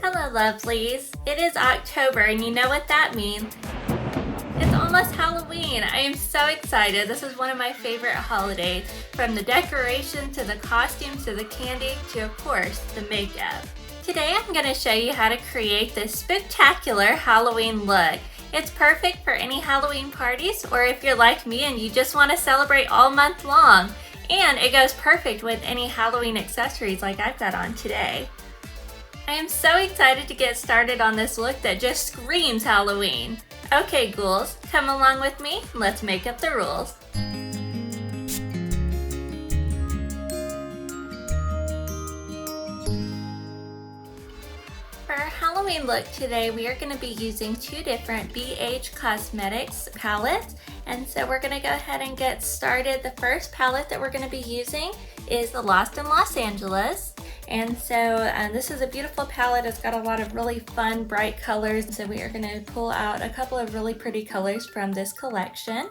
Hello lovelies, it is October and you know what that means. It's almost Halloween. I am so excited. This is one of my favorite holidays, from the decorations to the costumes to the candy to, of course, the makeup. Today I'm going to show you how to create this Spooktacular Halloween look. It's perfect for any Halloween parties, or if you're like me and you just want to celebrate all month long. And it goes perfect with any Halloween accessories like I've got on today. I am so excited to get started on this look that just screams Halloween. Okay ghouls, come along with me, let's make up the rules. For our Halloween look today, we are going to be using two different BH Cosmetics palettes. And so we're going to go ahead and get started. The first palette that we're going to be using is the Lost in Los Angeles. And so this is a beautiful palette. It's got a lot of really fun, bright colors. So we are going to pull out a couple of really pretty colors from this collection.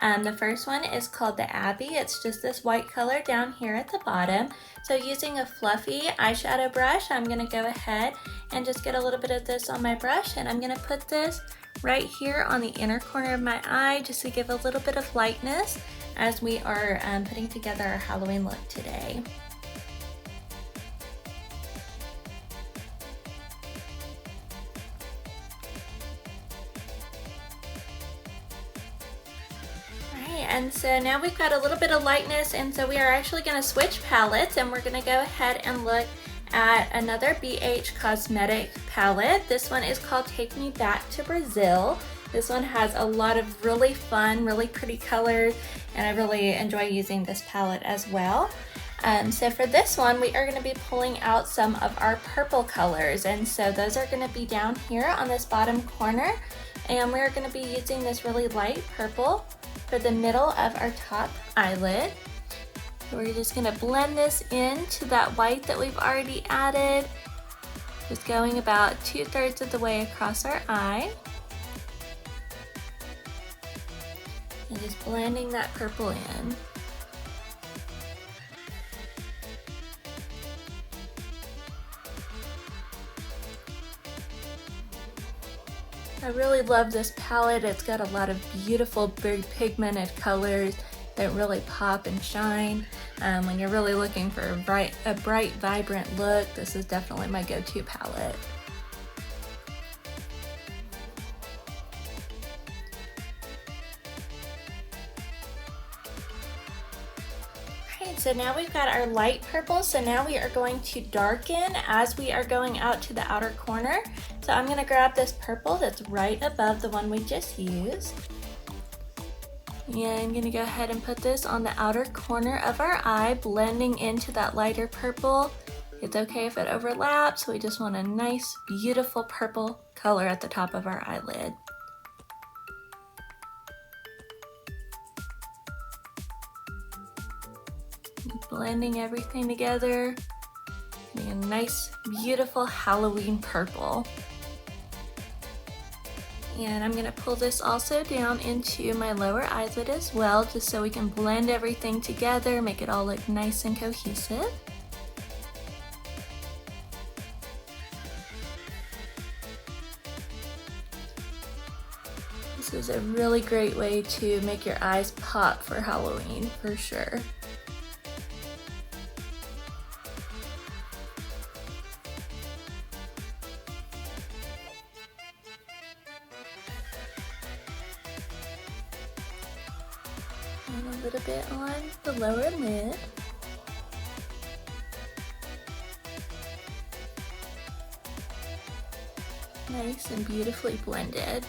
The first one is called the Abbey. It's just this white color down here at the bottom. So using a fluffy eyeshadow brush, I'm going to go ahead and just get a little bit of this on my brush, and I'm going to put this right here on the inner corner of my eye just to give a little bit of lightness as we are putting together our Halloween look today. And so now we've got a little bit of lightness, and so we are actually going to switch palettes, and we're going to go ahead and look at another BH Cosmetic palette. This one is called Take Me Back to Brazil. This one has a lot of really fun, really pretty colors, and I really enjoy using this palette as well. So for this one, we are going to be pulling out some of our purple colors, and so those are going to be down here on this bottom corner, and we're going to be using this really light purple for the middle of our top eyelid. So we're just going to blend this into that white that we've already added, just going about 2/3 of the way across our eye. And just blending that purple in. I really love this palette. It's got a lot of beautiful, big pigmented colors that really pop and shine. When you're really looking for a bright, vibrant look, this is definitely my go-to palette. So now we've got our light purple, so now we are going to darken as we are going out to the outer corner. So I'm going to grab this purple that's right above the one we just used. And I'm going to go ahead and put this on the outer corner of our eye, blending into that lighter purple. It's okay if it overlaps, we just want a nice, beautiful purple color at the top of our eyelid. Blending everything together, getting a nice, beautiful Halloween purple. And I'm going to pull this also down into my lower eyelid as well, just so we can blend everything together, make it all look nice and cohesive. This is a really great way to make your eyes pop for Halloween, for sure. And a little bit on the lower lid. Nice and beautifully blended.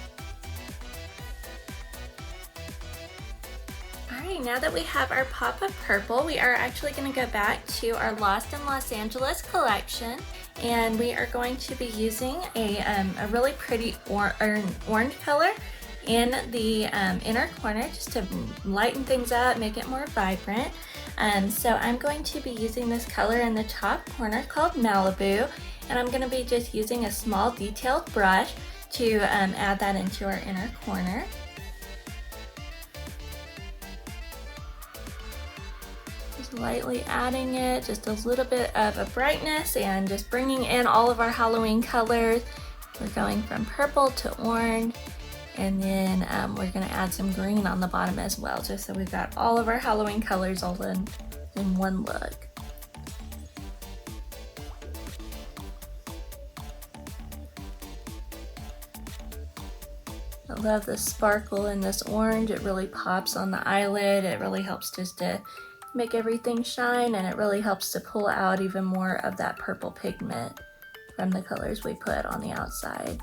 Alright, now that we have our pop of purple, we are actually going to go back to our Lost in Los Angeles collection, and we are going to be using a really pretty orange color in the inner corner just to lighten things up, make it more vibrant. So I'm going to be using this color in the top corner called Malibu, and I'm going to be just using a small detailed brush to add that into our inner corner. Just lightly adding it, just a little bit of a brightness and just bringing in all of our Halloween colors. We're going from purple to orange, and then we're gonna add some green on the bottom as well, just so we've got all of our Halloween colors all in one look. I love the sparkle in this orange. It really pops on the eyelid. It really helps just to make everything shine, and it really helps to pull out even more of that purple pigment from the colors we put on the outside.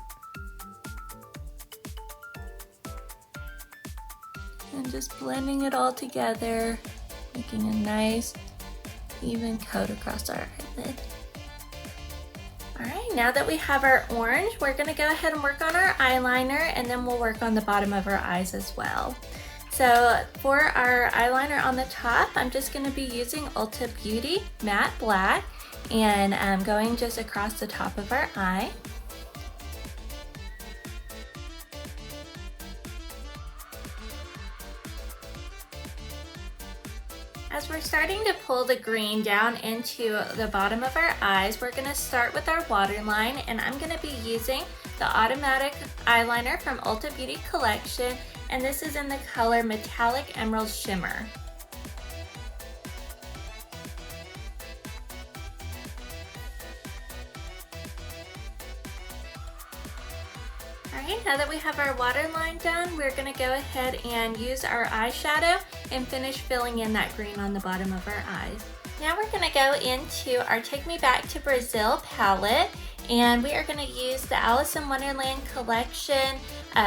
And just blending it all together, making a nice even coat across our eyelid. Alright, now that we have our orange, we're going to go ahead and work on our eyeliner, and then we'll work on the bottom of our eyes as well. So for our eyeliner on the top, I'm just going to be using Ulta Beauty Matte Black, and I'm going just across the top of our eye. As we're starting to pull the green down into the bottom of our eyes, we're going to start with our waterline, and I'm going to be using the Automatic Eyeliner from Ulta Beauty Collection, and this is in the color Metallic Emerald Shimmer. Alright, now that we have our waterline done, we're going to go ahead and use our eyeshadow and finish filling in that green on the bottom of our eyes. Now we're going to go into our Take Me Back to Brazil palette, and we are going to use the Alice in Wonderland Collection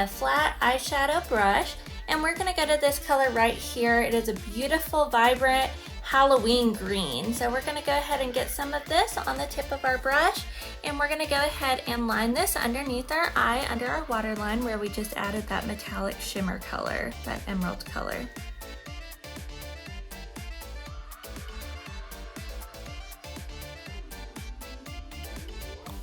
flat eyeshadow brush, and we're going to go to this color right here. It is a beautiful, vibrant Halloween green. So we're going to go ahead and get some of this on the tip of our brush, and we're going to go ahead and line this underneath our eye, under our waterline where we just added that metallic shimmer color, that emerald color.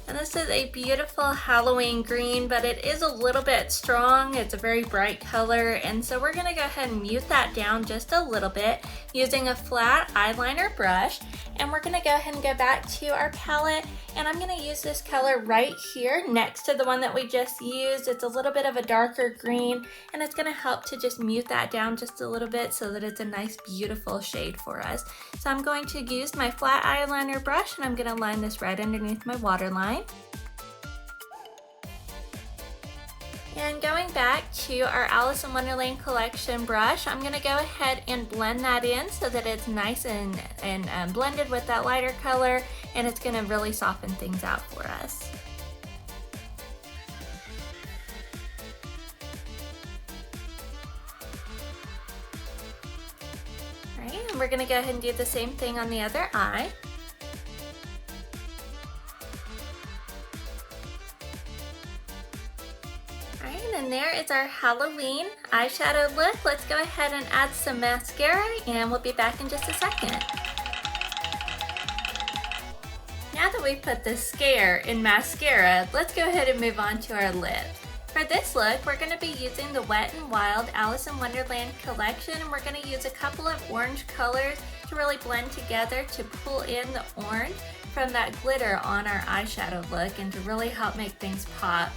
And this is a beautiful Halloween green, but it is a little bit strong. It's a very bright color, and so we're gonna go ahead and mute that down just a little bit using a flat eyeliner brush. And we're gonna go ahead and go back to our palette, and I'm gonna use this color right here next to the one that we just used. It's a little bit of a darker green, and it's gonna help to just mute that down just a little bit so that it's a nice, beautiful shade for us. So I'm going to use my flat eyeliner brush, and I'm gonna line this right underneath my waterline. And going back to our Alice in Wonderland Collection brush, I'm going to go ahead and blend that in so that it's nice and blended with that lighter color, and it's going to really soften things out for us. Alright, and we're going to go ahead and do the same thing on the other eye. And there is our Halloween eyeshadow look. Let's go ahead and add some mascara, and we'll be back in just a second. Now that we've put the scare in mascara, let's go ahead and move on to our lips. For this look, we're going to be using the Wet n Wild Alice in Wonderland collection, and we're going to use a couple of orange colors to really blend together to pull in the orange from that glitter on our eyeshadow look and to really help make things pop.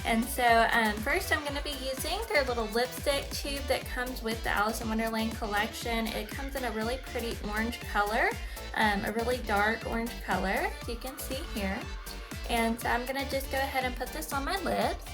And so first I'm going to be using their little lipstick tube that comes with the Alice in Wonderland collection. It comes in a really pretty orange color, a really dark orange color, as you can see here. And so I'm going to just go ahead and put this on my lips.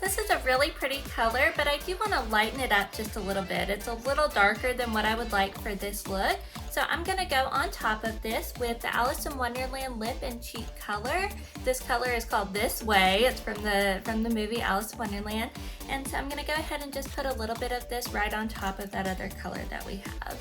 This is a really pretty color, but I do want to lighten it up just a little bit. It's a little darker than what I would like for this look. So I'm going to go on top of this with the Alice in Wonderland Lip and Cheek color. This color is called This Way. It's from the movie Alice in Wonderland. And so I'm going to go ahead and just put a little bit of this right on top of that other color that we have.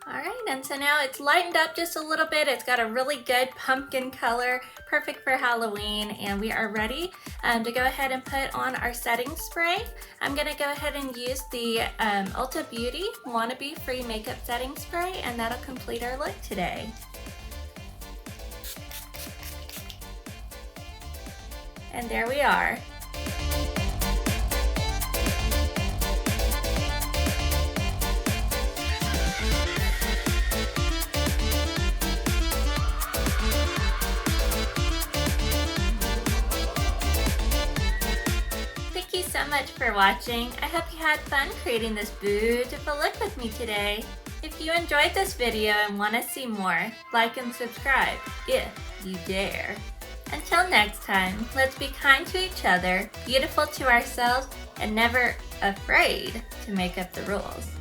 Alright, and so now it's lightened up just a little bit. It's got a really good pumpkin color, perfect for Halloween, and we are ready to go ahead and put on our setting spray. I'm going to go ahead and use the Ulta Beauty Wannabe Free Makeup Setting Spray, and that'll complete our look today. And there we are. so much for watching. I hope you had fun creating this beautiful look with me today. If you enjoyed this video and want to see more, like and subscribe if you dare. Until next time, let's be kind to each other, beautiful to ourselves, and never afraid to make up the rules.